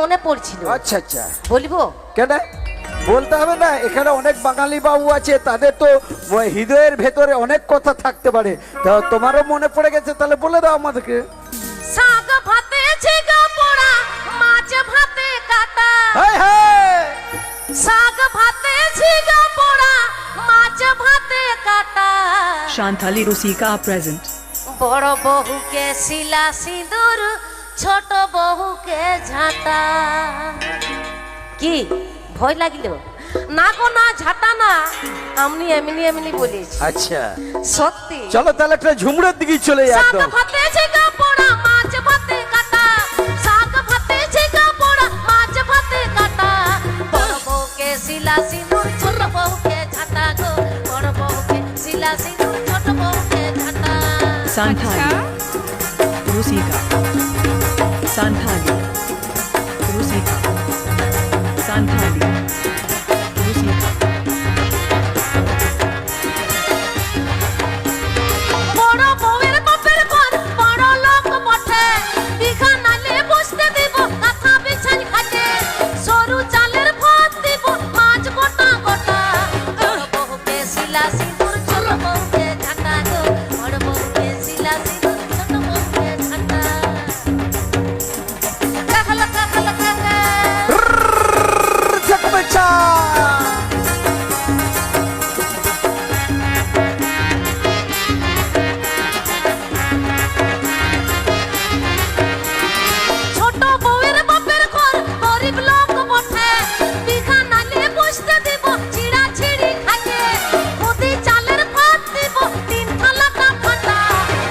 মনে পড়ছিল। আচ্ছা আচ্ছা, বলবো? কেন বলতে হবে না, এখানে অনেক বাঙালি বাবু আছে, তাদের তো হৃদয়ের ভেতরে অনেক কথা থাকতে পারে। তা তোমারও মনে পড়ে গেছে, তাহলে বলে দাও আমাদেরকে। শাক ভাতে ঝিঙা পোড়া, মাছ ভাতে কাটা। হায় হায়, শাক ভাতে ঝিঙা পোড়া, মাছ ভাতে কাটা। Shantali Rusika are present. বড় বহুকে শিলা সিঁদুর, ছোট বহুকে ঝাঁটা। কি ভয় লাগিল? না গো না, ঝাঁটা না, আমি এমনি এমনি বলেছি। আচ্ছা সত্যি। চলো তাহলে একটা ঝুমুরের দিকে চলে যাই। শাক একদম ভাতে ঝিঙা পোড়া, মাছ ভাতে কাটা। শাক ভাতে ঝিঙা পোড়া, মাছ ভাতে কাটা। বড় বউকে শিলা সিঁদুর, ছোট বউকে ঝাঁটা গো। বড় বউকে শিলা সিঁদুর, ছোট বউকে ঝাঁটা। Santali Rusika. Santali Rusika. Santali Rusika. বড় বউয়ের বাপের ঘর বড় লোক বটে। বিঘা নালে বসতে দিব, কাঁথা বিছাই খাটে। সরু চালের ভাত দিব, মাছ গোটা গোটা। বড় বউকে শিলা সিঁদুর, ছোট বউকে ঝাঁটা গো। বড় বউকে শিলা সিঁদুর, ছোট বউকে ঝাঁটা। কাকালা কাকালা কাকা। ঝকমেচা। ছোট বউয়ের বাপের ঘর গরিব লোক বটে। বিঘা নালে বসতে দিব, চিড়া ছিড়ি খাটে। খুদি চালের ভাত দিব, তিন থালাটা ফাটা।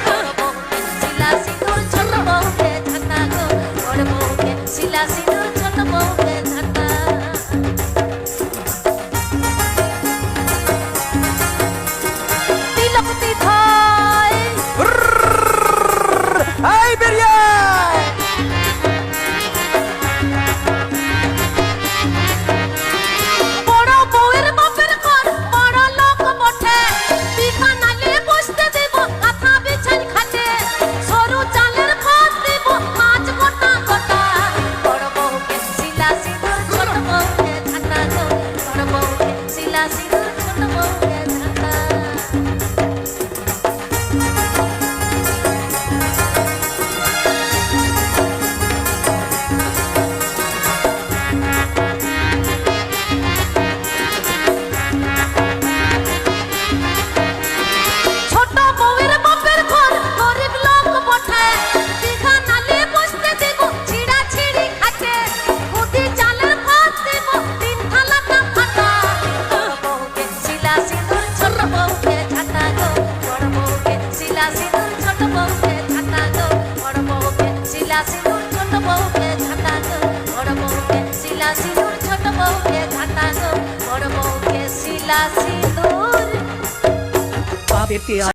বড় বউকে শিলা সিঁদুর, ছোট বউকে ঝাঁটা গো। বড় বউকে শিলা সিঁদুর, ছোট বউকে ঝাঁটা। তিলক তিথয় এই বেরিয়ে আয়। বড় বউয়ের বাপের ঘর বড় লোক বটে। বিঘা নালে বসতে দিব, কাঁথা বিছাই খাটে। সরু চালের ভাত দিব, মাছ গোটা গোটা। বড় বউকে শিলা সিঁদুর, ছোট বউকে ঝাঁটা গো। বড় বউকে শিলা সিঁদুর, ছোট বউকে ঝাঁটা। ছোট বউয়ের বাপের ঘর গরিব লোক বটে। বিঘা নালে বসতে দিব, চিড়া ছিড়ি খাটে। খুদি চালের ভাত দিব, তিন থালাটা ফাটা। বড় বউকে শিলা সিঁদুর, ছোট বউকে ঝাঁটা গো। বড় বউকে শিলা সিঁদুর, ছোট বউকে ঝাঁটা গো। বড় বউকে শিলা সিঁদুর, ছোট বউকে ঝাঁটা গো। বড় বউকে শিলা সিঁদুর, ছোট বউকে ঝাঁটা গো। বড় বউকে শিলা সিঁদুর। Aditya